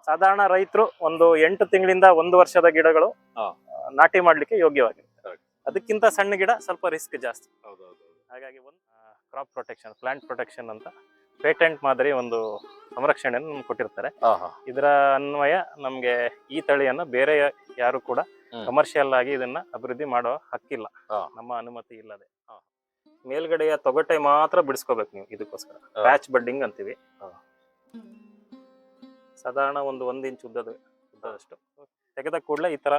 ಸಾಧಾರಣ ರೈತರು ಒಂದು 8 ತಿಂಗಳಿಂದ 1 ವರ್ಷದ ಗಿಡಗಳು ನಾಟಿ ಮಾಡ್ಲಿಕ್ಕೆ ಯೋಗ್ಯವಾಗಿರುತ್ತೆ. ಅದಕ್ಕಿಂತ ಸಣ್ಣ ಗಿಡ ಸ್ವಲ್ಪ ರಿಸ್ಕ್ ಜಾಸ್ತಿ. ಹಾಗಾಗಿ ಒಂದು ಕ್ರಾಪ್ ಪ್ರೊಟೆಕ್ಷನ್, ಪ್ಲಾಂಟ್ ಪ್ರೊಟೆಕ್ಷನ್ ಅಂತ ಪೇಟೆಂಟ್ ಮಾದರಿ ಒಂದು ಸಂರಕ್ಷಣೆಯನ್ನು ನಮ್ಗೆ ಕೊಟ್ಟಿರ್ತಾರೆ. ಇದರ ಅನ್ವಯ ನಮ್ಗೆ ಈ ತಳಿಯನ್ನ ಬೇರೆ ಯಾರು ಕೂಡ ಕಮರ್ಷಿಯಲ್ ಆಗಿ ಇದನ್ನ ಅಭಿವೃದ್ಧಿ ಮಾಡೋ ಹಕ್ಕಿಲ್ಲ, ನಮ್ಮ ಅನುಮತಿ ಇಲ್ಲದೆ. ಮೇಲ್ಗಡೆಯ ತೊಗಟೆ ಮಾತ್ರ ಬಿಡಿಸ್ಕೋಬೇಕು ನೀವು. ಇದಕ್ಕೋಸ್ಕರ ಪ್ಯಾಚ್ ಬಡ್ಡಿಂಗ್ ಅಂತೀವಿ. ಸಾಧಾರಣ ಒಂದು 1 ಇಂಚ್ ಉದ್ದದಷ್ಟು ತೆಗೆದ ಕೂಡಲೇ ಈ ತರ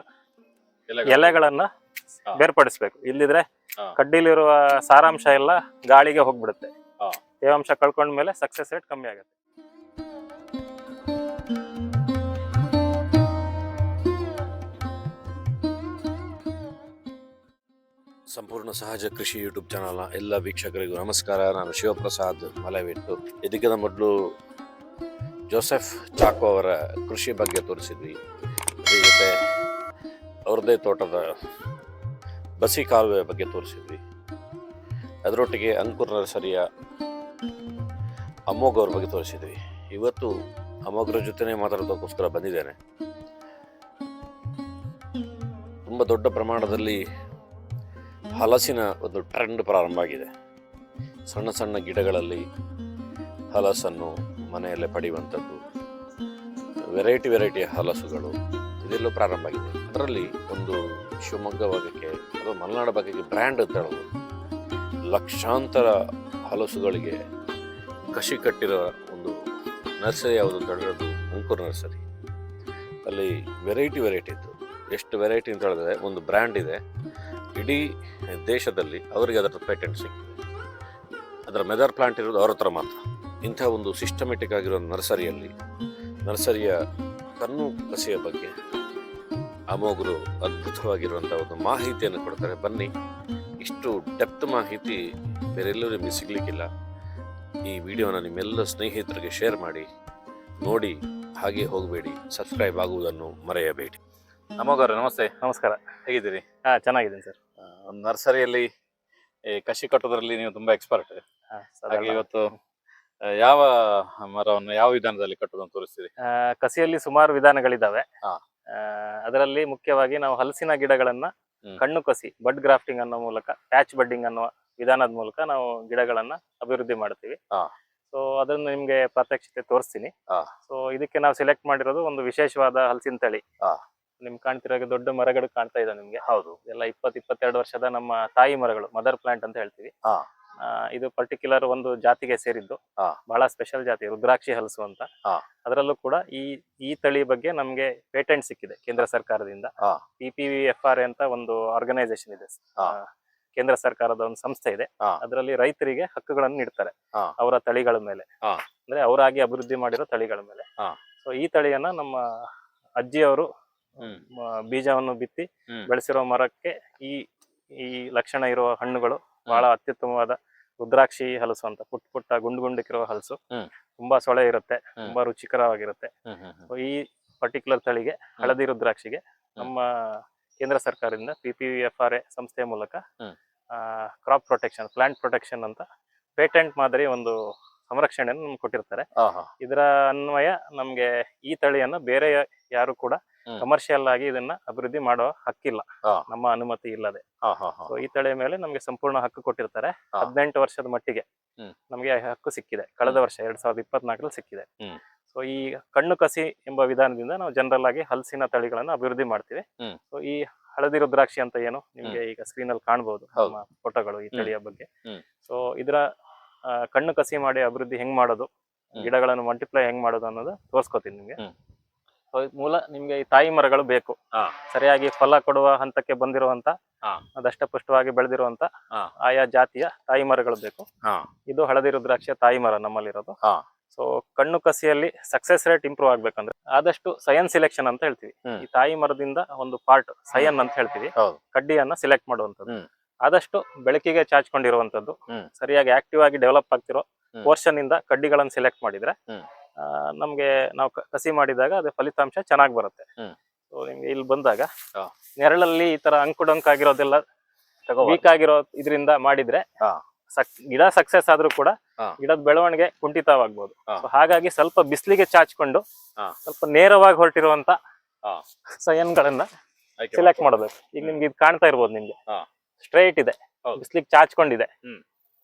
ಎಲೆಗಳನ್ನ ಬೇರ್ಪಡಿಸ್ಬೇಕು. ಇಲ್ಲಿದ್ರೆ ಕಡ್ಡಿಲಿರುವ ಸಾರಾಂಶ ಎಲ್ಲ ಗಾಳಿಗೆ ಹೋಗ್ಬಿಡುತ್ತೆ. ತೇವಾಂಶ ಕಳ್ಕೊಂಡ್ಮೇಲೆ ಸಕ್ಸಸ್ ರೇಟ್ ಕಮ್ಮಿ ಆಗುತ್ತೆ. ಸಂಪೂರ್ಣ ಸಹಜ ಕೃಷಿ ಯೂಟ್ಯೂಬ್ ಚಾನಲ್ನ ಎಲ್ಲ ವೀಕ್ಷಕರಿಗೂ ನಮಸ್ಕಾರ. ನಾನು ಶಿವಪ್ರಸಾದ್ ಮಲೆವಿಟ್ಟು. ಇದಕ್ಕಿಂತ ಮೊದಲು ಜೋಸೆಫ್ ಚಾಕೋ ಅವರ ಕೃಷಿ ಬಗ್ಗೆ ತೋರಿಸಿದ್ವಿ. ಅದ್ರ ಜೊತೆ ಅವ್ರದ್ದೇ ತೋಟದ ಬಸಿ ಕಾಲುವೆ ಬಗ್ಗೆ ತೋರಿಸಿದ್ವಿ. ಅದರೊಟ್ಟಿಗೆ ಅಂಕುರ್ ನರ್ಸರಿಯ ಅಮೋಘ್ ಅವ್ರ ಬಗ್ಗೆ ತೋರಿಸಿದ್ವಿ. ಇವತ್ತು ಅಮೋಘ್ರ ಜೊತೆನೇ ಮಾತಾಡೋದಕ್ಕೋಸ್ಕರ ಬಂದಿದ್ದೇನೆ. ತುಂಬ ದೊಡ್ಡ ಪ್ರಮಾಣದಲ್ಲಿ ಹಲಸಿನ ಒಂದು ಟ್ರೆಂಡ್ ಪ್ರಾರಂಭ ಆಗಿದೆ. ಸಣ್ಣ ಸಣ್ಣ ಗಿಡಗಳಲ್ಲಿ ಹಲಸನ್ನು ಮನೆಯಲ್ಲೇ ಪಡೆಯುವಂಥದ್ದು, ವೆರೈಟಿಯ ಹಲಸುಗಳು ಇದೆಲ್ಲೂ ಪ್ರಾರಂಭ ಆಗಿದೆ. ಅದರಲ್ಲಿ ಒಂದು ಶಿವಮೊಗ್ಗ ಭಾಗಕ್ಕೆ ಅಥವಾ ಮಲೆನಾಡು ಭಾಗಕ್ಕೆ ಬ್ರ್ಯಾಂಡ್ ಅಂತ ಹೇಳೋದು. ಲಕ್ಷಾಂತರ ಹಲಸುಗಳಿಗೆ ಕಸಿ ಕಟ್ಟಿರೋ ಒಂದು ನರ್ಸರಿ ಯಾವುದು ಅಂತ ಹೇಳಿರೋದು ಅಂಕುರ್ ನರ್ಸರಿ. ಅಲ್ಲಿ ವೆರೈಟಿ ಇತ್ತು. ಎಷ್ಟು ವೆರೈಟಿ ಅಂತ ಹೇಳಿದ್ರೆ ಒಂದು ಬ್ರ್ಯಾಂಡ್ ಇದೆ. ಇಡೀ ದೇಶದಲ್ಲಿ ಅವರಿಗೆ ಅದರ ಪೇಟೆಂಟ್ ಸಿಕ್ಕಿದೆ. ಅದರ ಮೆದರ್ ಪ್ಲಾಂಟ್ ಇರೋದು ಅವ್ರ ಹತ್ರ ಮಾತ್ರ. ಇಂಥ ಒಂದು ಸಿಸ್ಟಮೆಟಿಕ್ ಆಗಿರೋ ನರ್ಸರಿಯ ಕಣ್ಣು ಕಸಿಯ ಬಗ್ಗೆ ಅಮೋಘರು ಅದ್ಭುತವಾಗಿರುವಂಥ ಒಂದು ಮಾಹಿತಿಯನ್ನು ಕೊಡ್ತಾರೆ. ಬನ್ನಿ, ಇಷ್ಟು ಡೆಪ್ತ್ ಮಾಹಿತಿ ಬೇರೆಲ್ಲೂ ನಿಮಗೆ ಸಿಗ್ಲಿಕ್ಕಿಲ್ಲ. ಈ ವಿಡಿಯೋನ ನಿಮ್ಮೆಲ್ಲ ಸ್ನೇಹಿತರಿಗೆ ಶೇರ್ ಮಾಡಿ, ನೋಡಿ, ಹಾಗೆ ಹೋಗಬೇಡಿ, ಸಬ್ಸ್ಕ್ರೈಬ್ ಆಗುವುದನ್ನು ಮರೆಯಬೇಡಿ. ಅಮೋಘ್ ಅವರೇ ನಮಸ್ತೆ. ನಮಸ್ಕಾರ. ಹೇಗಿದ್ದೀರಿ? ಚೆನ್ನಾಗಿದ್ದೀನಿ ಸರ್. ಒಂದು ನರ್ಸರಿಯಲ್ಲಿ ಕಸಿ ಕಟ್ಟೋದ್ರಲ್ಲಿ ನೀವು ತುಂಬಾ ಎಕ್ಸ್ಪರ್ಟ್. ಹಾಗೆ ಇವತ್ತು ಯಾವ ಮರವನ್ನು ಯಾವ ವಿಧಾನದಲ್ಲಿ ಕಟ್ಟೋದನ್ನು ತೋರಿಸ್ತೀರಿ? ಕಸಿಯಲ್ಲಿ ಸುಮಾರು ವಿಧಾನಗಳಿದ್ದಾವೆ. ಅದರಲ್ಲಿ ಮುಖ್ಯವಾಗಿ ನಾವು ಹಲಸಿನ ಗಿಡಗಳನ್ನ ಕಣ್ಣು ಕಸಿ, ಬಡ್ ಗ್ರಾಫ್ಟಿಂಗ್ ಅನ್ನೋ ಮೂಲಕ, ಪ್ಯಾಚ್ ಬಡ್ಡಿಂಗ್ ಅನ್ನೋ ವಿಧಾನದ ಮೂಲಕ ನಾವು ಗಿಡಗಳನ್ನ ಅಭಿವೃದ್ಧಿ ಮಾಡ್ತೀವಿ. ಸೊ ಅದನ್ನು ನಿಮ್ಗೆ ಪ್ರಾತ್ಯಕ್ಷಿತೆ ತೋರಿಸ್ತೀನಿ. ಸೊ ಇದಕ್ಕೆ ನಾವು ಸೆಲೆಕ್ಟ್ ಮಾಡಿರೋದು ಒಂದು ವಿಶೇಷವಾದ ಹಲಸಿನ ತಳಿ. ನಿಮ್ಗೆ ಕಾಣ್ತಿರೋ ದೊಡ್ಡ ಮರಗಳು ಕಾಣ್ತಾ ಇದೆ ನಿಮ್ಗೆ. ಹೌದು, ಎಲ್ಲ 20-22 ವರ್ಷದ ನಮ್ಮ ತಾಯಿ ಮರಗಳು, ಮದರ್ ಪ್ಲಾಂಟ್ ಅಂತ ಹೇಳ್ತೀವಿ. ಇದು ಪರ್ಟಿಕ್ಯುಲರ್ ಒಂದು ಜಾತಿಗೆ ಸೇರಿದ್ದು, ಬಹಳ ಸ್ಪೆಷಲ್ ಜಾತಿ, ರುದ್ರಾಕ್ಷಿ ಹಲಸು ಅಂತ. ಅದರಲ್ಲೂ ಕೂಡ ಈ ತಳಿ ಬಗ್ಗೆ ನಮ್ಗೆ ಪೇಟೆಂಟ್ ಸಿಕ್ಕಿದೆ ಕೇಂದ್ರ ಸರ್ಕಾರದಿಂದ. PPVFRA ಅಂತ ಒಂದು ಆರ್ಗನೈಸೇಷನ್ ಇದೆ, ಕೇಂದ್ರ ಸರ್ಕಾರದ ಒಂದು ಸಂಸ್ಥೆ ಇದೆ. ಅದರಲ್ಲಿ ರೈತರಿಗೆ ಹಕ್ಕುಗಳನ್ನು ನೀಡ್ತಾರೆ ಅವರ ತಳಿಗಳ ಮೇಲೆ, ಅಂದ್ರೆ ಅವರಾಗಿ ಅಭಿವೃದ್ಧಿ ಮಾಡಿರೋ ತಳಿಗಳ ಮೇಲೆ. ಸೊ ಈ ತಳಿಯನ್ನ ನಮ್ಮ ಅಜ್ಜಿಯವರು ಬೀಜವನ್ನು ಬಿತ್ತಿ ಬೆಳೆಸಿರೋ ಮರಕ್ಕೆ ಈ ಲಕ್ಷಣ ಇರುವ ಹಣ್ಣುಗಳು ಬಹಳ ಅತ್ಯುತ್ತಮವಾದ ರುದ್ರಾಕ್ಷಿ ಹಲಸು ಅಂತ. ಪುಟ್ಟ ಗುಂಡಿಕಿರುವ ಹಲಸು, ತುಂಬಾ ಸೊಳೆ ಇರುತ್ತೆ, ತುಂಬಾ ರುಚಿಕರವಾಗಿರುತ್ತೆ. ಈ ಪರ್ಟಿಕ್ಯುಲರ್ ತಳಿಗೆ, ಹಳದಿ ರುದ್ರಾಕ್ಷಿಗೆ, ನಮ್ಮ ಕೇಂದ್ರ ಸರ್ಕಾರದಿಂದ PPVFRA ಸಂಸ್ಥೆಯ ಮೂಲಕ ಕ್ರಾಪ್ ಪ್ರೊಟೆಕ್ಷನ್, ಪ್ಲಾಂಟ್ ಪ್ರೊಟೆಕ್ಷನ್ ಅಂತ ಪೇಟೆಂಟ್ ಮಾದರಿ ಒಂದು ಸಂರಕ್ಷಣೆಯನ್ನು ನಮ್ಗೆ ಕೊಟ್ಟಿರ್ತಾರೆ. ಇದರ ಅನ್ವಯ ನಮ್ಗೆ ಈ ತಳಿಯನ್ನ ಬೇರೆ ಯಾರು ಕೂಡ ಕಮರ್ಷಿಯಲ್ ಆಗಿ ಇದನ್ನ ಅಭಿವೃದ್ಧಿ ಮಾಡೋ ಹಕ್ಕಿಲ್ಲ, ನಮ್ಮ ಅನುಮತಿ ಇಲ್ಲದೆ. ಸೊ ಈ ತಳಿಯ ಮೇಲೆ ನಮ್ಗೆ ಸಂಪೂರ್ಣ ಹಕ್ಕು ಕೊಟ್ಟಿರ್ತಾರೆ. 18 ವರ್ಷದ ಮಟ್ಟಿಗೆ ನಮ್ಗೆ ಹಕ್ಕು ಸಿಕ್ಕಿದೆ. ಕಳೆದ ವರ್ಷ 2024 ಸಿಕ್ಕಿದೆ. ಸೊ ಈ ಕಣ್ಣು ಕಸಿ ಎಂಬ ವಿಧಾನದಿಂದ ನಾವು ಜನರಲ್ ಆಗಿ ಹಲಸಿನ ತಳಿಗಳನ್ನ ಅಭಿವೃದ್ಧಿ ಮಾಡ್ತೀವಿ. ಸೊ ಈ ಹಳದಿ ರುದ್ರಾಕ್ಷಿ ಅಂತ ಏನು ನಿಮ್ಗೆ ಈಗ ಸ್ಕ್ರೀನ್ ಅಲ್ಲಿ ಕಾಣಬಹುದು ನಮ್ಮ ಫೋಟೋಗಳು ಈ ತಳಿಯ ಬಗ್ಗೆ. ಸೊ ಇದರ ಕಣ್ಣು ಕಸಿ ಮಾಡಿ ಅಭಿವೃದ್ಧಿ ಹೆಂಗ್ ಮಾಡೋದು, ಗಿಡಗಳನ್ನು ಮಲ್ಟಿಪ್ಲೈ ಹೆಂಗ್ ಮಾಡೋದು ಅನ್ನೋದು ತೋರ್ಸ್ಕೊತೀನಿ ನಿಮ್ಗೆ. ಸೊ ಮೂಲ ನಿಮ್ಗೆ ಈ ತಾಯಿ ಮರಗಳು ಬೇಕು, ಸರಿಯಾಗಿ ಫಲ ಕೊಡುವ ಹಂತಕ್ಕೆ ಬಂದಿರುವಂತ, ದಷ್ಟಪುಷ್ಟವಾಗಿ ಬೆಳೆದಿರುವಂತ ಆಯಾ ಜಾತಿಯ ತಾಯಿ ಮರಗಳು ಬೇಕು. ಇದು ಹಳದಿ ರುದ್ರಾಕ್ಷಿಯ ತಾಯಿ ಮರ ನಮ್ಮಲ್ಲಿರೋದು. ಸೊ ಕಣ್ಣು ಕಸಿಯಲ್ಲಿ ಸಕ್ಸಸ್ ರೇಟ್ ಇಂಪ್ರೂವ್ ಆಗ್ಬೇಕಂದ್ರೆ ಆದಷ್ಟು ಸಯನ್ ಸಿಲೆಕ್ಷನ್ ಅಂತ ಹೇಳ್ತೀವಿ. ಈ ತಾಯಿ ಮರದಿಂದ ಒಂದು ಪಾರ್ಟ್ ಸಯನ್ ಅಂತ ಹೇಳ್ತೀವಿ, ಕಡ್ಡಿಯನ್ನ ಸಿಲೆಕ್ಟ್ ಮಾಡುವಂತದ್ದು. ಆದಷ್ಟು ಬೆಳಕಿಗೆ ಚಾಚ್ಕೊಂಡಿರುವಂತದ್ದು, ಸರಿಯಾಗಿ ಆಕ್ಟಿವ್ ಆಗಿ ಡೆವಲಪ್ ಆಗ್ತಿರೋ ಪೋರ್ಷನ್ ಇಂದ ಕಡ್ಡಿಗಳನ್ನು ಸೆಲೆಕ್ಟ್ ಮಾಡಿದ್ರೆ ನಮ್ಗೆ ನಾವು ಕಸಿ ಮಾಡಿದಾಗ ಅದೇ ಫಲಿತಾಂಶ ಚೆನ್ನಾಗಿ ಬರುತ್ತೆ. ಸೊ ನಿಮ್ಗೆ ಇಲ್ಲಿ ಬಂದಾಗ ನೆರಳಲ್ಲಿ ಈ ತರ ಅಂಕುಡೊಂಕಾಗಿರೋದೆಲ್ಲ ವೀಕ್ ಆಗಿರೋ ಇದರಿಂದ ಮಾಡಿದ್ರೆ ಗಿಡ ಸಕ್ಸಸ್ ಆದ್ರೂ ಕೂಡ ಹಾ. ಗಿಡದ ಬೆಳವಣಿಗೆ ಕುಂಠಿತವಾಗ್ಬೋದು. ಹಾ. ಸೊ ಹಾಗಾಗಿ ಸ್ವಲ್ಪ ಬಿಸಿಲಿಗೆ ಚಾಚ್ಕೊಂಡು ಹಾ. ಸ್ವಲ್ಪ ನೇರವಾಗಿ ಹೊರಟಿರುವಂತ ಹಾ. ಸಯನ್ಗಳನ್ನ ಆಯ್ಕೆ ಸೆಲೆಕ್ಟ್ ಮಾಡ್ಕೊಳ್ಳಿ. ಮಾಡಬೇಕು. ಈಗ ನಿಮ್ಗೆ ಇದು ಕಾಣ್ತಾ ಇರ್ಬೋದು, ನಿಮ್ಗೆ ಹಾ. ಸ್ಟ್ರೈಟ್ ಇದೆ, ಹೌದು. ಬಿಸಿಲಿಗೆ ಚಾಚ್ಕೊಂಡಿದೆ. ಹ್ಮ್.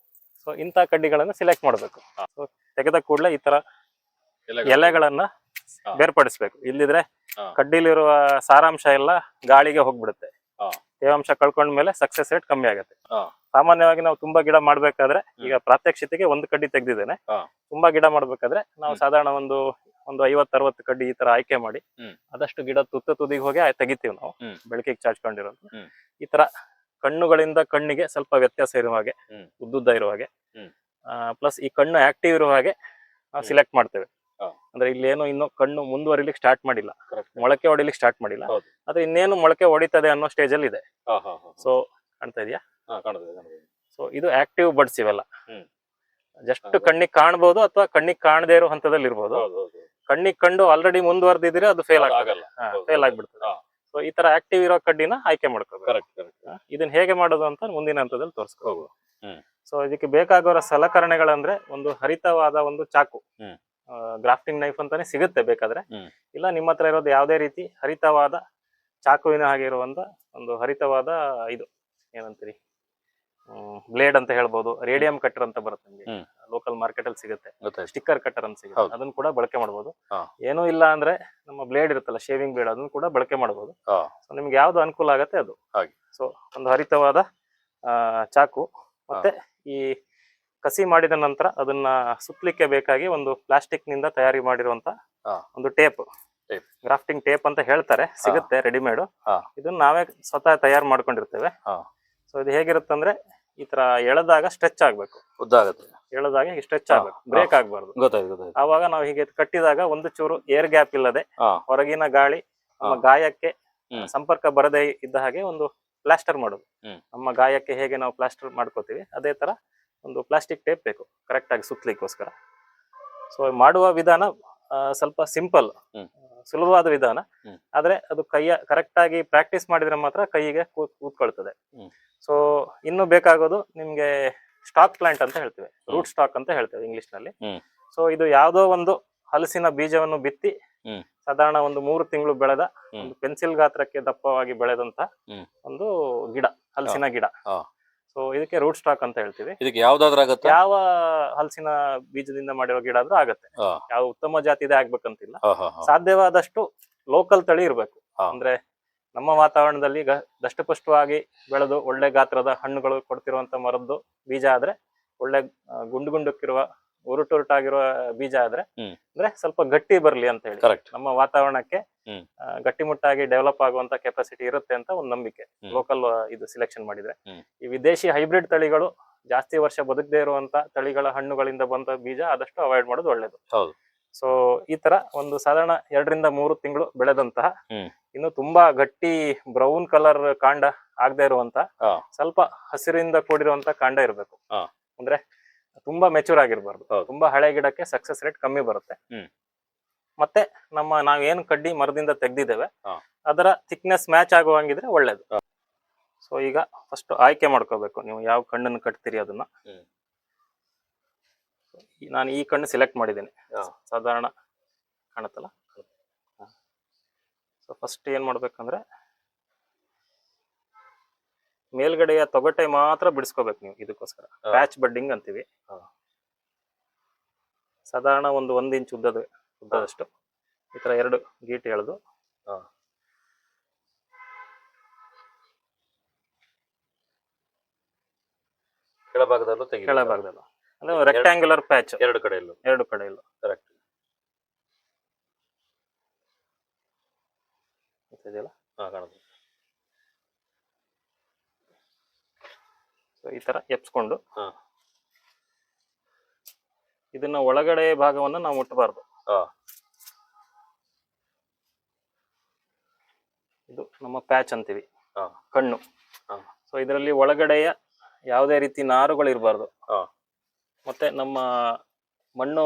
ಸೊ ಇಂಥ ಕಡ್ಡಿಗಳನ್ನ ಸೆಲೆಕ್ಟ್ ಮಾಡಬೇಕು. ಹಾ. ಸೊ ತೆಗೆದ ಕೂಡಲೇ ಈ ತರ ಎಲೆಗಳು. ಎಲೆಗಳನ್ನ ಹಾ. ಬೇರ್ಪಡಿಸ್ಬೇಕು. ಇಲ್ಲಿದ್ರೆ ಹಾ. ಕಡ್ಡಿಲಿರುವ ಸಾರಾಂಶ ಎಲ್ಲ ಗಾಳಿಗೆ ಹೋಗ್ಬಿಡುತ್ತೆ. ಹಾ. ತೇವಾಂಶ ಕಳ್ಕೊಂಡ್ಮೇಲೆ ಸಕ್ಸಸ್ ರೇಟ್ ಕಮ್ಮಿ ಆಗುತ್ತೆ. ಹಾ. ಸಾಮಾನ್ಯವಾಗಿ ನಾವು ತುಂಬಾ ಗಿಡ ಮಾಡ್ಬೇಕಾದ್ರೆ, ಈಗ ಪ್ರಾತ್ಯಕ್ಷಿತೆಗೆ ಒಂದು ಕಡ್ಡಿ ತೆಗ್ದಿದ್ದೇನೆ. ಹಾ. ತುಂಬಾ ಗಿಡ ಮಾಡ್ಬೇಕಾದ್ರೆ ನಾವು ಹ್ಮ್. ಸಾಧಾರಣ ಒಂದು 50-60 ಕಡ್ಡಿ ಈ ತರ ಆಯ್ಕೆ ಮಾಡಿ ಹ್ಮ್. ಆದಷ್ಟು ಗಿಡ ತುದಿಗೆ ಹೋಗಿ ತೆಗಿತೀವಿ ನಾವು, ಹ್ಮ್. ಬೆಳಕಿಗೆ ಚಾಚ್ಕೊಂಡಿರೋದು. ಹ್ಮ್. ಈ ತರ ಕಣ್ಣುಗಳಿಂದ ಕಣ್ಣಿಗೆ ಸ್ವಲ್ಪ ವ್ಯತ್ಯಾಸ ಇರುವ ಹಾಗೆ, ಹ್ಮ್. ಉದ್ದುದ್ದ ಇರುವ ಹಾಗೆ, ಹ್ಮ್. ಪ್ಲಸ್ ಈ ಕಣ್ಣು ಆಕ್ಟಿವ್ ಇರುವ ಹಾಗೆ ನಾವು ಹ್ಮ್. ಸಿಲೆಕ್ಟ್ ಮಾಡ್ತೇವೆ. ಹಾ. ಅಂದ್ರೆ ಇಲ್ಲೇನು ಇನ್ನು ಕಣ್ಣು ಮುಂದುವರಿಲಿಕ್ಕೆ ಸ್ಟಾರ್ಟ್ ಮಾಡಿಲ್ಲ, Correct. ಮೊಳಕೆ ಹೊಡಿಲಿಕ್ಕೆ ಸ್ಟಾರ್ಟ್ ಮಾಡಿಲ್ಲ. ಹೌದು. ಆದ್ರೆ ಇನ್ನೇನು ಮೊಳಕೆ ಹೊಡಿತದೆ ಅನ್ನೋ ಸ್ಟೇಜ್ ಅಲ್ಲಿ ಇದೆ. ಹಾ, ಹಾ, ಹಾ. ಸೊ ಕಾಣ್ತಾ ಇದೆಯಾ? ಹಾ, ಕಾಣ್ತದೆ, ಕಾಣ್ತದೆ. ಸೊ ಇದು ಆಕ್ಟಿವ್ ಬಡ್ಸ್ ಇವೆಲ್ಲ. ಹ್ಮ್. ಜಸ್ಟ್ ಹೌದು. ಕಣ್ಣಿಗೆ ಕಾಣ್ಬೋದು ಅಥವಾ ಕಣ್ಣಿಗೆ ಕಾಣದೇ ಇರೋ ಹಂತದಲ್ಲಿ ಇರ್ಬೋದು. ಹೌದು, ಹೌದು. ಕಣ್ಣಿಗೆ ಕಂಡು ಆಲ್ರೆಡಿ ಮುಂದುವರೆದಿದ್ರೆ ಅದು ಫೇಲ್ ಆಗಲ್ಲ. ಹೌದು. ಫೇಲ್ ಆಗ್ಬಿಡ್ತದೆ. ಹಾ. ಸೊ ಈ ತರ ಆಕ್ಟಿವ್ ಇರೋ ಕಡ್ಡಿನ ಆಯ್ಕೆ ಮಾಡ್ಕೋಬೇಕು. Correct, correct. ಇದನ್ನ ಹೇಗೆ ಮಾಡೋದು ಅಂತ ಮುಂದಿನ ಹಂತದಲ್ಲಿ ತೋರಿಸ್ಕೋಬಹುದು. ಹ್ಮ್. ಸೊ ಇದಕ್ಕೆ ಬೇಕಾಗಿರೋ ಸಲಕರಣೆಗಳಂದ್ರೆ ಒಂದು ಹರಿತವಾದ ಒಂದು ಚಾಕು, ಹ್ಮ್. ಗ್ರಾಫ್ಟಿಂಗ್ ನೈಫ್ ಅಂತಾನೆ ಸಿಗುತ್ತೆ ಬೇಕಾದ್ರೆ. ಹ್ಮ್. ಇಲ್ಲ ನಿಮ್ಮ ಹತ್ರ ಇರೋದು ಯಾವುದೇ ರೀತಿ ಹರಿತವಾದ ಚಾಕುವಿನ ಹಾಗೆ ಇರುವಂತ ಒಂದು ಹರಿತವಾದ ಇದು ಏನಂತೀರಿ, ಬ್ಲೇಡ್ ಅಂತ ಹೇಳ್ಬೋದು. ರೇಡಿಯಂ ಕಟ್ಟರ್ ಅಂತ ಬರುತ್ತೆ ನಿಮಗೆ, ಹ್ಮ್. ಲೋಕಲ್ ಮಾರ್ಕೆಟ್ ಅಲ್ಲಿ ಸಿಗುತ್ತೆ. ಗೊತ್ತಾಯ್ತು. ಸ್ಟಿಕ್ಕರ್ ಕಟ್ಟರ್ ಅಂತ ಸಿಗುತ್ತೆ, ಹೌದು. ಅದನ್ನ ಕೂಡ ಬಳಕೆ ಮಾಡಬಹುದು. ಹಾ. ಏನೂ ಇಲ್ಲ ಅಂದ್ರೆ ನಮ್ಮ ಬ್ಲೇಡ್ ಇರುತ್ತಲ್ಲ, ಶೇವಿಂಗ್ ಬ್ಲೇಡ್, ಅದನ್ನ ಕೂಡ ಬಳಕೆ ಮಾಡಬಹುದು. ಹಾ. ಸೊ ನಿಮ್ಗೆ ಯಾವ್ದು ಅನುಕೂಲ ಆಗತ್ತೆ ಅದು. ಹಾಗೆ. ಸೊ ಒಂದು ಹರಿತವಾದ ಚಾಕು, ಮತ್ತೆ ಈ ಕಸಿ ಮಾಡಿದ ನಂತರ ಅದನ್ನ ಸುತ್ತಲಿಕ್ಕೆ ಬೇಕಾಗಿ ಒಂದು ಪ್ಲಾಸ್ಟಿಕ್ ನಿಂದ ತಯಾರಿ ಮಾಡಿರುವಂತ ಹಾ. ಒಂದು ಟೇಪ್, Tape. ಗ್ರಾಫ್ಟಿಂಗ್ ಟೇಪ್ ಅಂತ ಹೇಳ್ತಾರೆ, ಸಿಗುತ್ತೆ ರೆಡಿಮೇಡ್. ಹಾ. ಇದನ್ನ ನಾವೇ ಸ್ವತಃ ತಯಾರು ಮಾಡ್ಕೊಂಡಿರ್ತೇವೆ. ಹಾ. ಸೊ ಇದು ಹೇಗಿರುತ್ತಂದ್ರೆ ಈ ತರ ಎಳೆದಾಗ ಸ್ಟ್ರೆಚ್ ಆಗ್ಬೇಕು, ಉದ್ದಾಗತ್ತೆ. ಎಳೆದಾಗ ಸ್ಟ್ರೆಚ್ ಹಾ. ಆಗ್ಬೇಕು, ಬ್ರೇಕ್ ಆಗ್ಬಾರ್ದು. ಗೊತ್ತಾಯ್ತು, ಗೊತ್ತಾಯ್ತು. ಆವಾಗ ನಾವು ಹೀಗೆ ಕಟ್ಟಿದಾಗ ಒಂದು ಚೂರು ಏರ್ ಗ್ಯಾಪ್ ಇಲ್ಲದೆ ಹಾ. ಹೊರಗಿನ ಗಾಳಿ ನಮ್ಮ ಹಾ. ಗಾಯಕ್ಕೆ ಹ್ಮ್. ಸಂಪರ್ಕ ಬರದೇ ಇದ್ದ ಹಾಗೆ ಒಂದು ಪ್ಲಾಸ್ಟರ್ ಮಾಡೋದು. ಹ್ಮ್. ನಮ್ಮ ಗಾಯಕ್ಕೆ ಹೇಗೆ ನಾವು ಪ್ಲಾಸ್ಟರ್ ಮಾಡ್ಕೋತೀವಿ ಅದೇ ತರ ಒಂದು ಪ್ಲಾಸ್ಟಿಕ್ ಟೇಪ್ ಬೇಕು ಕರೆಕ್ಟ್ ಆಗಿ ಸುತ್ತಲಿಕ್ಕೋಸ್ಕರ. ಸೊ ಮಾಡುವ ವಿಧಾನ ಸ್ವಲ್ಪ ಸಿಂಪಲ್, ಹ್ಮ್. ಸುಲಭವಾದ ವಿಧಾನ. ಹ್ಮ್. ಆದ್ರೆ ಅದು ಕರೆಕ್ಟ್ ಆಗಿ ಪ್ರಾಕ್ಟೀಸ್ ಮಾಡಿದ್ರೆ ಮಾತ್ರ ಕೈಗೆ ಕೂತ್ಕೊಳ್ತದೆ. ಹ್ಮ್. ಸೊ ಇನ್ನು ಬೇಕಾಗೋದು ನಿಮ್ಗೆ ಸ್ಟಾಕ್ ಪ್ಲಾಂಟ್ ಅಂತ ಹೇಳ್ತೇವೆ, ರೂಟ್ ಸ್ಟಾಕ್ ಅಂತ ಹೇಳ್ತೇವೆ ಇಂಗ್ಲಿಷ್ ನಲ್ಲಿ. ಹ್ಮ್. ಸೊ ಇದು ಯಾವುದೋ ಒಂದು ಹಲಸಿನ ಬೀಜವನ್ನು ಬಿತ್ತಿ ಹ್ಮ್. ಸಾಧಾರಣ ಒಂದು 3 ತಿಂಗಳು ಬೆಳೆದ ಹ್ಮ್. ಒಂದು ಪೆನ್ಸಿಲ್ ಗಾತ್ರಕ್ಕೆ ದಪ್ಪವಾಗಿ ಬೆಳೆದಂತ ಹ್ಮ್. ಒಂದು ಗಿಡ, ಹಲಸಿನ ಗಿಡ. ಹಾ. ಸೊ ಇದಕ್ಕೆ ರೂಟ್ ಸ್ಟಾಕ್ ಅಂತ ಹೇಳ್ತೀವಿ. ಇದಕ್ಕೆ ಯಾವ್ದಾದ್ರು ಆಗತ್ತೆ? ಯಾವ ಹಲಸಿನ ಬೀಜದಿಂದ ಮಾಡಿರೋ ಗಿಡ ಆದ್ರೂ ಆಗತ್ತೆ. ಹಾ. ಯಾವ ಉತ್ತಮ ಜಾತಿದೆ ಆಗ್ಬೇಕಂತಿಲ್ಲ. ಹಾ, ಹಾ, ಹಾ. ಸಾಧ್ಯವಾದಷ್ಟು ಲೋಕಲ್ ತಳಿ ಇರ್ಬೇಕು. ಹಾ. ಅಂದ್ರೆ ನಮ್ಮ ವಾತಾವರಣದಲ್ಲಿ ದಷ್ಟಪುಷ್ಟವಾಗಿ ಬೆಳೆದು ಒಳ್ಳೆ ಗಾತ್ರದ ಹಣ್ಣುಗಳು ಕೊಡ್ತಿರುವಂತ ಮರದ್ದು ಬೀಜ ಆದ್ರೆ, ಒಳ್ಳೆ ಗುಂಡುಕ್ಕಿರುವ ಉರುಟಾಗಿರುವ ಬೀಜ ಆದ್ರೆ, ಹ್ಮ್. ಅಂದ್ರೆ ಸ್ವಲ್ಪ ಗಟ್ಟಿ ಬರ್ಲಿ ಅಂತ ಹೇಳಿ ಕರೆಕ್ಟ್. ನಮ್ಮ ವಾತಾವರಣಕ್ಕೆ ಹ್ಮ್. ಗಟ್ಟಿಮುಟ್ಟಾಗಿ ಡೆವಲಪ್ ಆಗುವಂತ ಕೆಪಾಸಿಟಿ ಇರುತ್ತೆ ಅಂತ ಒಂದು ನಂಬಿಕೆ. ಹ್ಮ್. ಲೋಕಲ್ ಇದು ಸಿಲೆಕ್ಷನ್ ಮಾಡಿದ್ರೆ. ಹ್ಮ್. ಈ ವಿದೇಶಿ ಹೈಬ್ರಿಡ್ ತಳಿಗಳು ಜಾಸ್ತಿ ವರ್ಷ ಬದುಕದೇ ಇರುವಂತ ತಳಿಗಳ ಹಣ್ಣುಗಳಿಂದ ಬಂದ ಬೀಜ ಆದಷ್ಟು ಅವಾಯ್ಡ್ ಮಾಡೋದು ಒಳ್ಳೇದು. ಹೌದು. ಸೊ ಈ ತರ ಒಂದು ಸಾಧಾರಣ 2-3 ತಿಂಗಳು ಬೆಳೆದಂತಹ, ಹ್ಮ್. ಇನ್ನು ತುಂಬಾ ಗಟ್ಟಿ ಬ್ರೌನ್ ಕಲರ್ ಕಾಂಡ ಆಗದೆ ಇರುವಂತ, ಹಾ. ಸ್ವಲ್ಪ ಹಸಿರಿಂದ ಕೂಡಿರುವಂತ ಕಾಂಡ ಇರಬೇಕು. ಹಾ. ಅಂದ್ರೆ ತುಂಬಾ ಮೆಚೂರ್ ಆಗಿರ್ಬಾರ್ದು. ಹೌದು. ತುಂಬಾ ಹಳೆ ಗಿಡಕ್ಕೆ ಸಕ್ಸಸ್ ರೇಟ್ ಕಮ್ಮಿ ಬರುತ್ತೆ. ಹ್ಮ್. ಮತ್ತೆ ನಾವೇನು ಕಡ್ಡಿ ಮರದಿಂದ ತೆಗ್ದಿದ್ದೇವೆ ಹಾ. ಅದರ ಥಿಕ್ನೆಸ್ ಮ್ಯಾಚ್ ಆಗುವಂಗಿದ್ರೆ ಒಳ್ಳೇದು. ಹಾ. ಸೊ ಈಗ ಫಸ್ಟ್ ಆಯ್ಕೆ ಮಾಡ್ಕೋಬೇಕು ನೀವು ಯಾವ ಕಣ್ಣನ್ನು ಕಟ್ತೀರಿ ಅದನ್ನ. ಹ್ಮ್. ನಾನು ಈ ಕಣ್ಣು ಸೆಲೆಕ್ಟ್ ಮಾಡಿದ್ದೇನೆ. ಹಾ. ಸಾಧಾರಣ ಕಾಣುತ್ತಲ್ಲ. ಸೊ ಫಸ್ಟ್ ಏನ್ ಮಾಡ್ಬೇಕಂದ್ರೆ ಮೇಲ್ಗಡೆಯ ತೊಗಟೆ ಮಾತ್ರ ಬಿಡಿಸ್ಕೋಬೇಕು ನೀವು. ಇದಕ್ಕೋಸ್ಕರ ಹಾ. ಪ್ಯಾಚ್ ಬಡ್ಡಿಂಗ್ ಅಂತೀವಿ. ಹಾ. ಸಾಧಾರಣ 1 ಇಂಚ್ ಉದ್ದದಷ್ಟು ಈ ತರ 2 ಗೀಟ್ ಎಳೆದು, ಹಾ. ಕೆಳಭಾಗದಲ್ಲೂ ತೆಗಿ. ಕೆಳಭಾಗದಲ್ಲ ಅಂದ್ರೆ ರೆಕ್ಟ್ಯಾಂಗ್ಯುಲರ್ ಪ್ಯಾಚ್ ಎರಡು ಕಡೆಯಲ್ಲೂ. ಎರಡು ಕಡೆಯಲ್ಲೂ. ಕರೆಕ್ಟ್. ಇದೆಯಲ್ಲ. ಹಾ, ಕಾಣುತ್ತೆ. ಸೊ ಈ ತರ ಎಪ್ಸ್ಕೊಂಡು, ಹಾ. ಇದನ್ನ ಒಳಗಡೆ ಭಾಗವನ್ನ ನಾವು ಮುಟ್ಟಬಾರ್ದು. ಹಾ. ಇದು ನಮ್ಮ ಪ್ಯಾಚ್ ಅಂತೀವಿ, ಹಾ. ಕಣ್ಣು. ಹಾ. ಸೊ ಇದರಲ್ಲಿ ಒಳಗಡೆಯ ಯಾವುದೇ ರೀತಿ ನಾರುಗಳು ಇರಬಾರ್ದು. ಹಾ. ಮತ್ತೆ ನಮ್ಮ ಮಣ್ಣು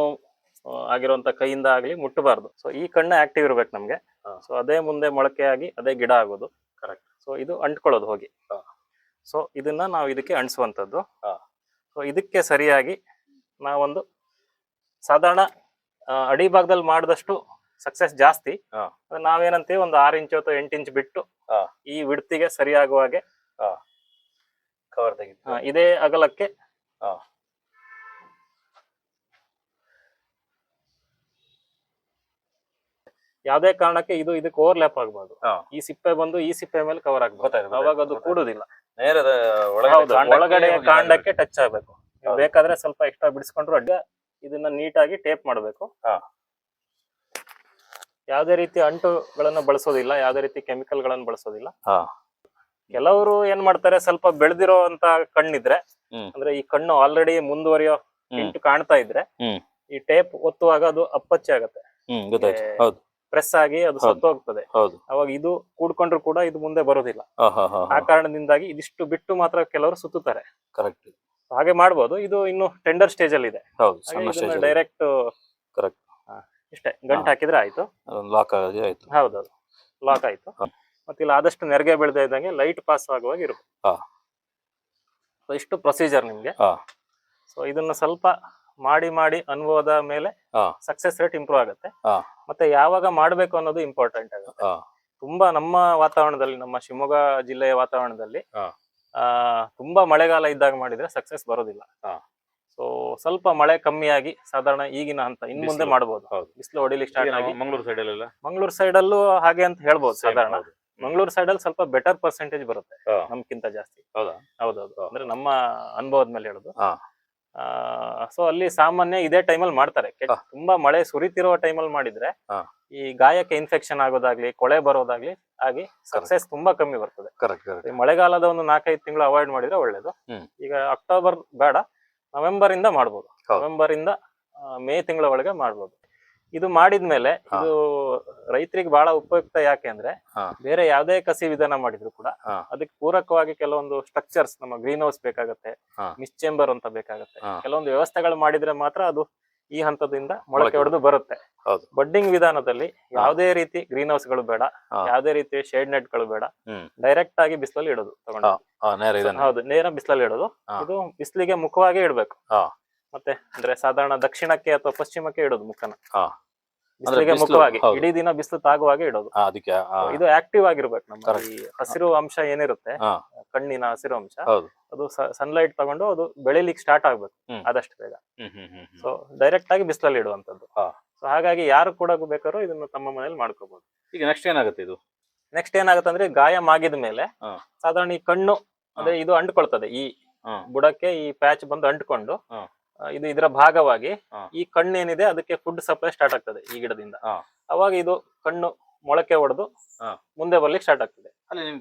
ಆಗಿರುವಂತ ಕೈಯಿಂದ ಆಗ್ಲಿ ಮುಟ್ಟಬಾರ್ದು. ಸೊ ಈ ಕಣ್ಣು ಆಕ್ಟಿವ್ ಇರ್ಬೇಕು ನಮ್ಗೆ. ಹಾ. ಸೊ ಅದೇ ಮುಂದೆ ಮೊಳಕೆ ಆಗಿ ಅದೇ ಗಿಡ ಆಗೋದು. ಕರೆಕ್ಟ್. ಸೊ ಇದು ಅಂಟ್ಕೊಳ್ಳೋದು ಹೋಗಿ. ಹಾ. ಸೊ ಇದನ್ನ ನಾವು ಇದಕ್ಕೆ ಅಂಟಿಸುವಂತದ್ದು. ಹಾ. ಸೊ ಸೊ ಇದಕ್ಕೆ ಸರಿಯಾಗಿ ನಾವೊಂದು ಸಾಧಾರಣ ಅಡಿ ಭಾಗದಲ್ಲಿ ಮಾಡಿದಷ್ಟು ಸಕ್ಸಸ್ ಜಾಸ್ತಿ. ನಾವೇನಂತೀವಿ ಒಂದು 6 ಇಂಚು ಅಥವಾ 8 ಇಂಚ್ ಬಿಟ್ಟು ಈ ವಿಡ್ತಿಗೆ ಸರಿಯಾಗುವ ಹಾಗೆ ಕವರ್ ತೆಗಿತೀವಿ. ಇದೇ ಅಗಲಕ್ಕೆ ಯಾವ್ದೇ ಕಾರಣಕ್ಕೆ ಇದಕ್ಕೆ ಓವರ್ಲ್ಯಾಪ್ ಆಗ್ಬಾರ್ದು. ಈ ಸಿಪ್ಪೆ ಬಂದು ಈ ಸಿಪ್ಪೆ ಮೇಲೆ ಕವರ್ ಆಗ್ಬೋದು, ಅವಾಗ ಅದು ಕೂಡುದಿಲ್ಲ. ನೇರದ ಒಳಗಡೆ ಕಾಂಡಕ್ಕೆ ಟಚ್ ಆಗ್ಬೇಕು. ಬೇಕಾದ್ರೆ ಸ್ವಲ್ಪ ಎಕ್ಸ್ಟ್ರಾ ಬಿಡಿಸ್ಕೊಂಡ್ರು ಅಡ್ಡ ಇದನ್ನ ನೀಟಾಗಿ ಟೇಪ್ ಮಾಡಬೇಕು. ಯಾವ್ದೇ ರೀತಿ ಅಂಟುಗಳನ್ನ ಬಳಸೋದಿಲ್ಲ, ಯಾವ್ದೇ ರೀತಿ ಕೆಮಿಕಲ್ ಗಳನ್ನ ಬಳಸೋದಿಲ್ಲ. ಕೆಲವರು ಏನ್ ಮಾಡ್ತಾರೆ, ಸ್ವಲ್ಪ ಬೆಳೆದಿರೋ ಅಂತ ಕಣ್ಣಿದ್ರೆ, ಅಂದ್ರೆ ಈ ಕಣ್ಣು ಆಲ್ರೆಡಿ ಮುಂದುವರಿಯೋ ಇಂಟು ಕಾಣ್ತಾ ಇದ್ರೆ ಈ ಟೇಪ್ ಒತ್ತುವಾಗ ಅದು ಅಪ್ಪಚ್ಚೆ ಆಗತ್ತೆ, ಪ್ರೆಸ್ ಆಗಿ ಅದು ಸತ್ತೋಗ್ತದೆ. ಅವಾಗ ಇದು ಕೂಡ್ಕೊಂಡ್ರು ಕೂಡ ಇದು ಮುಂದೆ ಬರೋದಿಲ್ಲ. ಆ ಕಾರಣದಿಂದಾಗಿ ಇದಿಷ್ಟು ಬಿಟ್ಟು ಮಾತ್ರ ಕೆಲವರು ಸುತ್ತುತ್ತಾರೆ. ಕರೆಕ್ಟ್, ಹಾಗೆ ಮಾಡ್ಬೋದು. ಇದು ಇನ್ನು ಟೆಂಡರ್ ಸ್ಟೇಜ್ ಅಲ್ಲಿ ಇದೆ. ಡೈರೆಕ್ಟ್ ಇಷ್ಟೇ ಗಂಟು ಹಾಕಿದ್ರೆ ಆಯ್ತು, ಲಾಕ್ ಆಯ್ತು. ಹೌದೌದು, ಲಾಕ್ ಆಯ್ತು. ಮತ್ತೆ ಇಲ್ಲ ಆದಷ್ಟು ನೆರಿಗೆ ಬೆಳೆದ ಇದ್ದಂಗೆ ಲೈಟ್ ಪಾಸ್ ಆಗುವಾಗ ಇರುತ್ತೆ. ಇಷ್ಟು ಪ್ರೊಸೀಜರ್ ನಿಮ್ಗೆ. ಸೊ ಇದನ್ನ ಸ್ವಲ್ಪ ಮಾಡಿ ಮಾಡಿ ಅನುಭವದ ಮೇಲೆ ಸಕ್ಸಸ್ ರೇಟ್ ಇಂಪ್ರೂವ್ ಆಗುತ್ತೆ. ಮತ್ತೆ ಯಾವಾಗ ಮಾಡ್ಬೇಕು ಅನ್ನೋದು ಇಂಪಾರ್ಟೆಂಟ್ ಆಗುತ್ತೆ. ತುಂಬಾ ನಮ್ಮ ವಾತಾವರಣದಲ್ಲಿ, ನಮ್ಮ ಶಿವಮೊಗ್ಗ ಜಿಲ್ಲೆಯ ವಾತಾವರಣದಲ್ಲಿ ತುಂಬಾ ಮಳೆಗಾಲ ಇದ್ದಾಗ ಮಾಡಿದ್ರೆ ಸಕ್ಸಸ್ ಬರೋದಿಲ್ಲ. ಸೊ ಸ್ವಲ್ಪ ಮಳೆ ಕಮ್ಮಿಯಾಗಿ ಸಾಧಾರಣ ಈಗಿನ ಹಂತ ಇನ್ ಮುಂದೆ ಮಾಡಬಹುದು. ಬಿಸಿಲು ಹೊಡಿಲಿಕ್ಕೆ ಸ್ಟಾರ್ಟ್ ಆಗಿ ಮಂಗಳೂರು ಸೈಡ್ ಅಲ್ಲೂ ಹಾಗೆ ಅಂತ ಹೇಳ್ಬೋದು. ಸಾಧಾರಣ ಮಂಗಳೂರು ಸೈಡ್ ಅಲ್ಲಿ ಸ್ವಲ್ಪ ಬೆಟರ್ ಪರ್ಸೆಂಟೇಜ್ ಬರುತ್ತೆ ನಮ್ಗಿಂತ ಜಾಸ್ತಿ. ಹೌದೌದು, ಅಂದ್ರೆ ನಮ್ಮ ಅನುಭವದ ಮೇಲೆ ಹೇಳುದು. ಸೊ ಅಲ್ಲಿ ಸಾಮಾನ್ಯ ಇದೇ ಟೈಮಲ್ಲಿ ಮಾಡ್ತಾರೆ. ತುಂಬಾ ಮಳೆ ಸುರಿತಿರುವ ಟೈಮಲ್ಲಿ ಮಾಡಿದ್ರೆ ಈ ಗಾಯಕ್ಕೆ ಇನ್ಫೆಕ್ಷನ್ ಆಗೋದಾಗ್ಲಿ, ಕೊಳೆ ಬರೋದಾಗ್ಲಿ ಆಗಿ ಸಕ್ಸಸ್ ತುಂಬಾ ಕಮ್ಮಿ ಬರ್ತದೆ. ಮಳೆಗಾಲದ ಒಂದು 4-5 ತಿಂಗಳು ಅವಾಯ್ಡ್ ಮಾಡಿದ್ರೆ ಒಳ್ಳೇದು. ಈಗ ಅಕ್ಟೋಬರ್ ಬೇಡ, ನವೆಂಬರ್ ಇಂದ ಮಾಡ್ಬೋದು. ನವೆಂಬರ್ ಇಂದ ಮೇ ತಿಂಗಳ ಒಳಗೆ ಮಾಡ್ಬೋದು. ಇದು ಮಾಡಿದ್ಮೇಲೆ ಇದು ರೈತರಿಗೆ ಬಹಳ ಉಪಯುಕ್ತ. ಯಾಕೆ ಅಂದ್ರೆ ಬೇರೆ ಯಾವ್ದೇ ಕಸಿ ವಿಧಾನ ಮಾಡಿದ್ರು ಕೂಡ ಅದಕ್ಕೆ ಪೂರಕವಾಗಿ ಕೆಲವೊಂದು ಸ್ಟ್ರಕ್ಚರ್ಸ್, ನಮ್ಮ ಗ್ರೀನ್ ಹೌಸ್ ಬೇಕಾಗತ್ತೆ, ಮಿಸ್ ಚೇಂಬರ್ ಅಂತ ಬೇಕಾಗತ್ತೆ. ಕೆಲವೊಂದು ವ್ಯವಸ್ಥೆಗಳು ಮಾಡಿದ್ರೆ ಮಾತ್ರ ಅದು ಈ ಹಂತದಿಂದ ಮೊಳಕೆ ಹೊಡೆದು ಬರುತ್ತೆ. ಬಡ್ಡಿಂಗ್ ವಿಧಾನದಲ್ಲಿ ಯಾವುದೇ ರೀತಿ ಗ್ರೀನ್ ಹೌಸ್ ಗಳು ಬೇಡ, ಯಾವುದೇ ರೀತಿ ಶೇಡ್ ನೆಟ್ ಗಳು ಬೇಡ, ಡೈರೆಕ್ಟ್ ಆಗಿ ಬಿಸಿಲಲ್ಲಿ ಇಡೋದು. ಹೌದು, ನೇರ ಬಿಸಿಲಲ್ಲಿ ಇಡೋದು. ಇದು ಬಿಸಿಲಿಗೆ ಮುಖವಾಗಿ ಇಡ್ಬೇಕು. ಮತ್ತೆ ಅಂದ್ರೆ ಸಾಧಾರಣ ದಕ್ಷಿಣಕ್ಕೆ ಅಥವಾ ಪಶ್ಚಿಮಕ್ಕೆ ಇಡೋದು ಮುಖನ. ಬಿಸಿಲಿಗೆ ಮುಖವಾಗಿ ಇಡೀ ದಿನ ಬಿಸಿಲು ತಾಗುವಾಗೆ ಇಡೋದು. ಇದು ಆಕ್ಟಿವ್ ಆಗಿರ್ಬೇಕು. ನಮ್ಮ ಈ ಹಸಿರು ಅಂಶ ಏನಿರುತ್ತೆ, ಕಣ್ಣಿನ ಹಸಿರು ಅಂಶ, ಅದು ಸನ್ಲೈಟ್ ತಗೊಂಡು ಅದು ಬೆಳಿಲಿಕ್ಕೆ ಸ್ಟಾರ್ಟ್ ಆಗ್ಬೇಕು ಆದಷ್ಟು ಬೇಗ. ಸೊ ಡೈರೆಕ್ಟ್ ಆಗಿ ಬಿಸಿಲಲ್ಲಿ ಇಡುವಂತದ್ದು. ಸೊ ಹಾಗಾಗಿ ಯಾರು ಕೂಡ ಬೇಕಾದ್ರೂ ಇದನ್ನ ತಮ್ಮ ಮನೇಲಿ ಮಾಡ್ಕೋಬಹುದು. ಈಗ ನೆಕ್ಸ್ಟ್ ಏನಾಗುತ್ತೆ? ನೆಕ್ಸ್ಟ್ ಏನಾಗುತ್ತೆ ಅಂದ್ರೆ ಗಾಯ ಮಾಗಿದ ಮೇಲೆ ಸಾಧಾರಣ ಈ ಕಣ್ಣು ಅಂದ್ರೆ ಇದು ಅಂಟ್ಕೊಳ್ತದೆ. ಈ ಬುಡಕ್ಕೆ ಈ ಪ್ಯಾಚ್ ಬಂದು ಅಂಟ್ಕೊಂಡು ಇದು ಇದರ ಭಾಗವಾಗಿ ಈ ಕಣ್ಣೇನಿದೆ ಅದಕ್ಕೆ ಫುಡ್ ಸಪ್ಲೈ ಸ್ಟಾರ್ಟ್ ಆಗ್ತದೆ ಈ ಗಿಡದಿಂದ. ಅವಾಗ ಇದು ಕಣ್ಣು ಮೊಳಕೆ ಹೊಡೆದು ಮುಂದೆ ಬರ್ಲಿಕ್ಕೆ ಸ್ಟಾರ್ಟ್ ಆಗ್ತದೆ.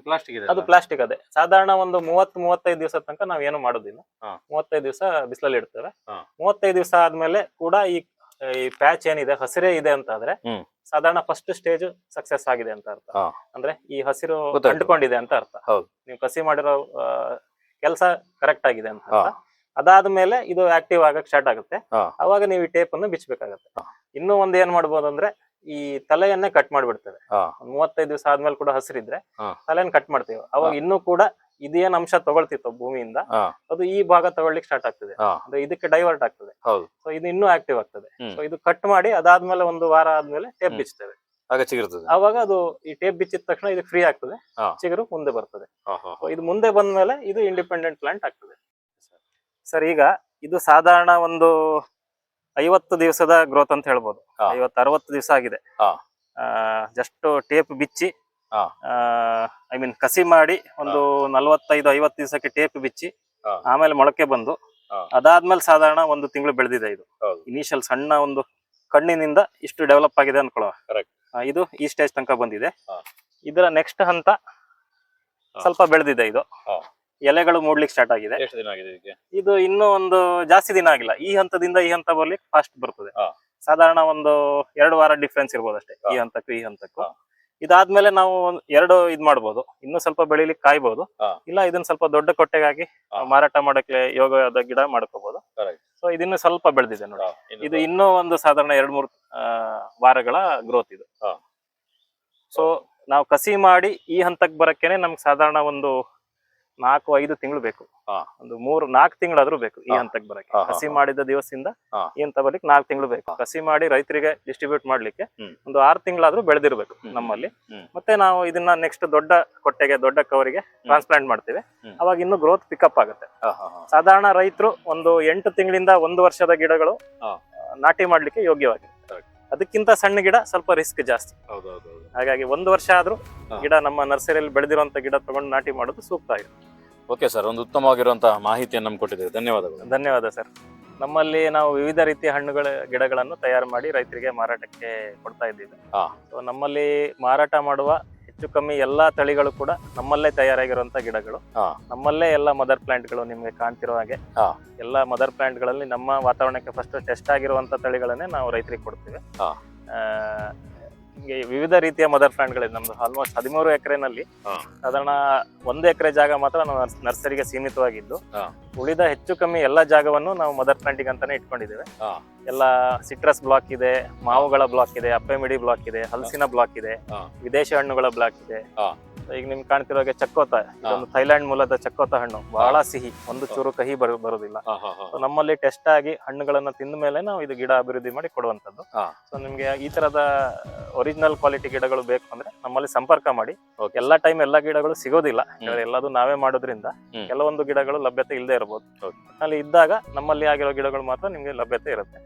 ಅದು ಪ್ಲಾಸ್ಟಿಕ್ ಅದೇ. ಸಾಧಾರಣ ಒಂದು 30-35 ದಿವಸ ತನಕ ನಾವ್ ಏನು ಮಾಡೋದಿಲ್ಲ. 35 ದಿವಸ ಬಿಸಿಲಲ್ಲಿ ಇಡ್ತೇವೆ. 35 ದಿವಸ ಆದ್ಮೇಲೆ ಕೂಡ ಈ ಪ್ಯಾಚ್ ಏನಿದೆ ಹಸಿರೇ ಇದೆ ಅಂತ ಆದ್ರೆ ಸಾಧಾರಣ ಫಸ್ಟ್ ಸ್ಟೇಜ್ ಸಕ್ಸಸ್ ಆಗಿದೆ ಅಂತ ಅರ್ಥ. ಅಂದ್ರೆ ಈ ಹಸಿರು ಅಂಟ್ಕೊಂಡಿದೆ ಅಂತ ಅರ್ಥ. ನೀವು ಕಸಿ ಮಾಡಿರೋ ಕೆಲಸ ಕರೆಕ್ಟ್ ಆಗಿದೆ ಅಂತ ಅರ್ಥ. ಅದಾದ್ಮೇಲೆ ಇದು ಆಕ್ಟಿವ್ ಆಗಕ್ ಸ್ಟಾರ್ಟ್ ಆಗುತ್ತೆ. ಅವಾಗ ನೀವು ಈ ಟೇಪ್ ಅನ್ನು ಬಿಚ್ಚಬೇಕಾಗತ್ತೆ. ಇನ್ನೂ ಒಂದ್ ಏನ್ ಮಾಡ್ಬೋದು ಅಂದ್ರೆ ಈ ತಲೆಯನ್ನೇ ಕಟ್ ಮಾಡ್ಬಿಡ್ತೇವೆ. 35 ದಿವಸ ಆದ್ಮೇಲೆ ಕೂಡ ಹಸಿರಿದ್ರೆ ತಲೆಯನ್ನು ಕಟ್ ಮಾಡ್ತೇವೆ. ಅವಾಗ ಇನ್ನೂ ಕೂಡ ಇದೇನ್ ಅಂಶ ತಗೊಳ್ತಿತ್ತು ಭೂಮಿಯಿಂದ ಅದು ಈ ಭಾಗ ತಗೊಳ್ಳಿಕ್ಕೆ ಸ್ಟಾರ್ಟ್ ಆಗ್ತದೆ. ಅಂದ್ರೆ ಇದಕ್ಕೆ ಡೈವರ್ಟ್ ಆಗ್ತದೆ. ಸೊ ಇದು ಇನ್ನೂ ಆಕ್ಟಿವ್ ಆಗ್ತದೆ. ಸೊ ಇದು ಕಟ್ ಮಾಡಿ ಅದಾದ್ಮೇಲೆ 1 ವಾರ ಆದ್ಮೇಲೆ ಟೇಪ್ ಬಿಚ್ತೇವೆ. ಅವಾಗ ಅದು ಈ ಟೇಪ್ ಬಿಚ್ಚಿದ ತಕ್ಷಣ ಇದು ಫ್ರೀ ಆಗ್ತದೆ, ಚಿಗುರು ಮುಂದೆ ಬರ್ತದೆ. ಇದು ಮುಂದೆ ಬಂದ್ಮೇಲೆ ಇದು ಇಂಡಿಪೆಂಡೆಂಟ್ ಪ್ಲಾಂಟ್ ಆಗ್ತದೆ. ಸರ್ ಈಗ ಇದು ಸಾಧಾರಣ ಒಂದು 50 ದಿವಸದ ಗ್ರೋತ್ ಅಂತ ಹೇಳ್ಬೋದು. 50-60 ದಿವಸ ಆಗಿದೆ. ಜಸ್ಟ್ ಟೇಪ್ ಬಿಚ್ಚಿ ಐ ಮೀನ್ ಕಸಿ ಮಾಡಿ ಒಂದು 45-50 ದಿವಸಕ್ಕೆ ಟೇಪ್ ಬಿಚ್ಚಿ ಆಮೇಲೆ ಮೊಳಕೆ ಬಂದು ಅದಾದ್ಮೇಲೆ ಸಾಧಾರಣ 1 ತಿಂಗಳು ಬೆಳೆದಿದೆ. ಇದು ಇನಿಷಿಯಲ್ ಸಣ್ಣ ಒಂದು ಕಣ್ಣಿನಿಂದ ಇಷ್ಟು ಡೆವಲಪ್ ಆಗಿದೆ ಅನ್ಕೊಳ್ಳೋ. ಇದು ಈ ಸ್ಟೇಜ್ ತನಕ ಬಂದಿದೆ. ಇದರ ನೆಕ್ಸ್ಟ್ ಹಂತ ಸ್ವಲ್ಪ ಬೆಳೆದಿದೆ. ಇದು ಎಲೆಗಳು ಮೂಡ್ಲಿಕ್ಕೆ ಸ್ಟಾರ್ಟ್ ಆಗಿದೆ. ಇದು ಇನ್ನೂ ಒಂದು ಜಾಸ್ತಿ ದಿನ ಆಗಿಲ್ಲ. ಈ ಹಂತದಿಂದ ಈ ಹಂತ ಬರ್ಲಿಕ್ಕೆ ಫಾಸ್ಟ್ ಬರ್ತದೆ. ಸಾಧಾರಣ ಒಂದು 2 ವಾರ ಡಿಫ್ರೆನ್ಸ್ ಇರ್ಬೋದು ಅಷ್ಟೇ ಈ ಹಂತಕ್ಕೂ ಈ ಹಂತಕ್ಕೂ. ಇದಾದ್ಮೇಲೆ ನಾವು 2 ಇದ್ ಮಾಡ್ಬೋದು. ಇನ್ನೂ ಸ್ವಲ್ಪ ಬೆಳಿಲಿಕ್ಕೆ ಕಾಯ್ಬೋದು. ಇಲ್ಲ ಇದನ್ನ ಸ್ವಲ್ಪ ದೊಡ್ಡ ಕೊಟ್ಟೆಗಾಗಿ ಮಾರಾಟ ಮಾಡಕ್ಕೆ ಯೋಗದ ಗಿಡ ಮಾಡ್ಕೋಬಹುದು. ಸೊ ಇದನ್ನು ಸ್ವಲ್ಪ ಬೆಳೆದಿದೆ ನೋಡಿ. ಇದು ಇನ್ನೂ ಒಂದು ಸಾಧಾರಣ 2-3 ವಾರಗಳ ಗ್ರೋತ್ ಇದು. ಸೊ ನಾವು ಕಸಿ ಮಾಡಿ ಈ ಹಂತಕ್ಕೆ ಬರಕ್ಕೇನೆ ನಮ್ಗೆ ಸಾಧಾರಣ ಒಂದು 4-5 ತಿಂಗಳು ಬೇಕು. ಹಾ. ಒಂದು 3-4 ತಿಂಗಳಾದ್ರೂ ಬೇಕು ಈ ಹಾ. ಹಂತಕ್ಕೆ ಬರಕ್ಕೆ. ಹಾ, ಹಾ, ಕಸಿ ಹಾ. ಮಾಡಿದ ದಿವಸದಿಂದ ಹಾ. ಈ ಹಂತ ಬರ್ಲಿಕ್ಕೆ 4 ತಿಂಗಳು ಬೇಕು. ಕಸಿ ಮಾಡಿ ರೈತರಿಗೆ ಡಿಸ್ಟ್ರಿಬ್ಯೂಟ್ ಮಾಡ್ಲಿಕ್ಕೆ ಹ್ಮ್. ಒಂದು 6 ತಿಂಗಳಾದ್ರೂ ಬೆಳೆದಿರ್ಬೇಕು ನಮ್ಮಲ್ಲಿ. ಮತ್ತೆ ನಾವು ಇದನ್ನ ನೆಕ್ಸ್ಟ್ ದೊಡ್ಡ ಕೊಟ್ಟೆಗೆ, ದೊಡ್ಡ ಕವರಿಗೆ ಟ್ರಾನ್ಸ್ಪ್ಲಾಂಟ್ ಮಾಡ್ತೀವಿ. ಅವಾಗ ಇನ್ನು ಗ್ರೋತ್ ಪಿಕಪ್ ಆಗುತ್ತೆ. ಸಾಧಾರಣ ರೈತರು ಒಂದು 8 ತಿಂಗಳಿಂದ 1 ವರ್ಷದ ಗಿಡಗಳು ನಾಟಿ ಮಾಡ್ಲಿಕ್ಕೆ ಯೋಗ್ಯವಾಗಿದೆ. ಅದಕ್ಕಿಂತ ಸಣ್ಣ ಗಿಡ ಸ್ವಲ್ಪ ರಿಸ್ಕ್ ಜಾಸ್ತಿ. ಹಾಗಾಗಿ 1 ವರ್ಷ ಆದ್ರೂ ಗಿಡ ನಮ್ಮ ನರ್ಸರಿಯಲ್ಲಿ ಬೆಳೆದಿರುವಂತ ಗಿಡ ತಗೊಂಡು ನಾಟಿ ಮಾಡೋದು ಸೂಕ್ತ ಆಗಿದೆ. ಓಕೆ ಸರ್, ಒಂದು ಉತ್ತಮವಾಗಿರುವಂತಹ ಮಾಹಿತಿಯನ್ನು ನಮ್ಗೆ ಕೊಟ್ಟಿದ್ದೀರಿ, ಧನ್ಯವಾದಗಳು. ಧನ್ಯವಾದ ಸರ್. ನಮ್ಮಲ್ಲಿ ನಾವು ವಿವಿಧ ರೀತಿಯ ಹಣ್ಣುಗಳ ಗಿಡಗಳನ್ನು ತಯಾರು ಮಾಡಿ ರೈತರಿಗೆ ಮಾರಾಟಕ್ಕೆ ಕೊಡ್ತಾ ಇದ್ದೀವಿ. ಸೊ ನಮ್ಮಲ್ಲಿ ಮಾರಾಟ ಮಾಡುವ ಹೆಚ್ಚು ಕಮ್ಮಿ ಎಲ್ಲಾ ತಳಿಗಳು ಕೂಡ ನಮ್ಮಲ್ಲೇ ತಯಾರಾಗಿರುವಂತ ಗಿಡಗಳು. ನಮ್ಮಲ್ಲೇ ಎಲ್ಲ ಮದರ್ ಪ್ಲಾಂಟ್ಗಳು ನಿಮ್ಗೆ ಕಾಣ್ತಿರೋ ಹಾಗೆ ಎಲ್ಲ ಮದರ್ ಪ್ಲಾಂಟ್ಗಳಲ್ಲಿ ನಮ್ಮ ವಾತಾವರಣಕ್ಕೆ ಫಸ್ಟ್ ಟೆಸ್ಟ್ ಆಗಿರುವಂತ ತಳಿಗಳನ್ನೇ ನಾವು ರೈತರಿಗೆ ಕೊಡ್ತೀವಿ. ಹಿಂಗೆ ವಿವಿಧ ರೀತಿಯ ಮದರ್ ಪ್ಲಾಂಟ್ಗಳಿದೆ ನಮ್ದು. ಆಲ್ಮೋಸ್ಟ್ 13 ಎಕರೆನಲ್ಲಿ ಸಾಧಾರಣ 1 ಎಕರೆ ಜಾಗ ಮಾತ್ರ ನಾವು ನರ್ಸರಿಗೆ ಸೀಮಿತವಾಗಿದ್ದು, ಉಳಿದ ಹೆಚ್ಚು ಕಮ್ಮಿ ಎಲ್ಲ ಜಾಗವನ್ನು ನಾವು ಮದರ್ ಪ್ಲಾಂಟಿಂಗ್ ಅಂತಾನೆ ಇಟ್ಕೊಂಡಿದ್ದೇವೆ. ಎಲ್ಲ ಸಿಟ್ರಸ್ ಬ್ಲಾಕ್ ಇದೆ, ಮಾವುಗಳ ಬ್ಲಾಕ್ ಇದೆ, ಅಪ್ಪೆಮಿಡಿ ಬ್ಲಾಕ್ ಇದೆ, ಹಲಸಿನ ಬ್ಲಾಕ್ ಇದೆ, ವಿದೇಶಿ ಹಣ್ಣುಗಳ ಬ್ಲಾಕ್ ಇದೆ. ಈಗ ನಿಮ್ಗೆ ಕಾಣ್ತಿರೋ ಹಾಗೆ ಚಕ್ಕೋತ, ಇದೊಂದು ಥೈಲ್ಯಾಂಡ್ ಮೂಲದ ಚಕ್ಕೋತ ಹಣ್ಣು, ಬಹಳ ಸಿಹಿ, ಒಂದು ಚೂರು ಕಹಿ ಬರುವುದಿಲ್ಲ. ನಮ್ಮಲ್ಲಿ ಟೆಸ್ಟ್ ಆಗಿ ಹಣ್ಣುಗಳನ್ನ ತಿಂದ ಮೇಲೆ ನಾವು ಇದು ಗಿಡ ಅಭಿವೃದ್ಧಿ ಮಾಡಿ ಕೊಡುವಂತದ್ದು. ಸೊ ನಿಮ್ಗೆ ಈ ತರದ ಒರಿಜಿನಲ್ ಕ್ವಾಲಿಟಿ ಗಿಡಗಳು ಬೇಕು ಅಂದ್ರೆ ನಮ್ಮಲ್ಲಿ ಸಂಪರ್ಕ ಮಾಡಿ. ಎಲ್ಲಾ ಟೈಮ್ ಎಲ್ಲಾ ಗಿಡಗಳು ಸಿಗೋದಿಲ್ಲ, ಎಲ್ಲದೂ ನಾವೇ ಮಾಡೋದ್ರಿಂದ ಕೆಲವೊಂದು ಗಿಡಗಳು ಲಭ್ಯತೆ ಇಲ್ಲದೆ ಇರಬಹುದು. ಅಲ್ಲಿ ಇದ್ದಾಗ ನಮ್ಮಲ್ಲಿ ಆಗಿರೋ ಗಿಡಗಳು ಮಾತ್ರ ನಿಮ್ಗೆ ಲಭ್ಯತೆ ಇರುತ್ತೆ.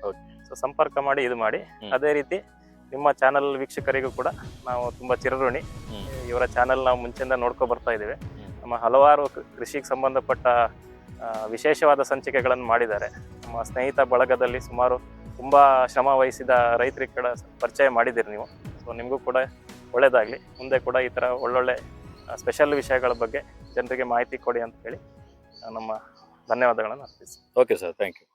ಸೊ ಸಂಪರ್ಕ ಮಾಡಿ ಇದು ಮಾಡಿ. ಅದೇ ರೀತಿ ನಿಮ್ಮ ಚಾನಲ್ ವೀಕ್ಷಕರಿಗೂ ಕೂಡ ನಾವು ತುಂಬಾ ಚಿರಋಣಿ. ಇವರ ಚಾನಲ್ ನಾವು ಮುಂಚೆಯಿಂದ ನೋಡ್ಕೊ ಬರ್ತಾ ಇದ್ದೇವೆ. ನಮ್ಮ ಹಲವಾರು ಕೃಷಿಗೆ ಸಂಬಂಧಪಟ್ಟ ವಿಶೇಷವಾದ ಸಂಚಿಕೆಗಳನ್ನು ಮಾಡಿದ್ದಾರೆ. ನಮ್ಮ ಸ್ನೇಹಿತ ಬಳಗದಲ್ಲಿ ಸುಮಾರು ತುಂಬಾ ಶ್ರಮ ವಹಿಸಿದ ರೈತರಿಗೆ ಕೂಡ ಪರಿಚಯ ಮಾಡಿದ್ದೀರಿ ನೀವು. ಸೊ ನಿಮಗೂ ಕೂಡ ಒಳ್ಳೇದಾಗ್ಲಿ. ಮುಂದೆ ಕೂಡ ಈ ಥರ ಒಳ್ಳೊಳ್ಳೆ ಸ್ಪೆಷಲ್ ವಿಷಯಗಳ ಬಗ್ಗೆ ಜನರಿಗೆ ಮಾಹಿತಿ ಕೊಡಿ ಅಂತ ಹೇಳಿ ನಮ್ಮ ಧನ್ಯವಾದಗಳನ್ನು ಅರ್ಪಿಸಿ. Okay sir, thank you.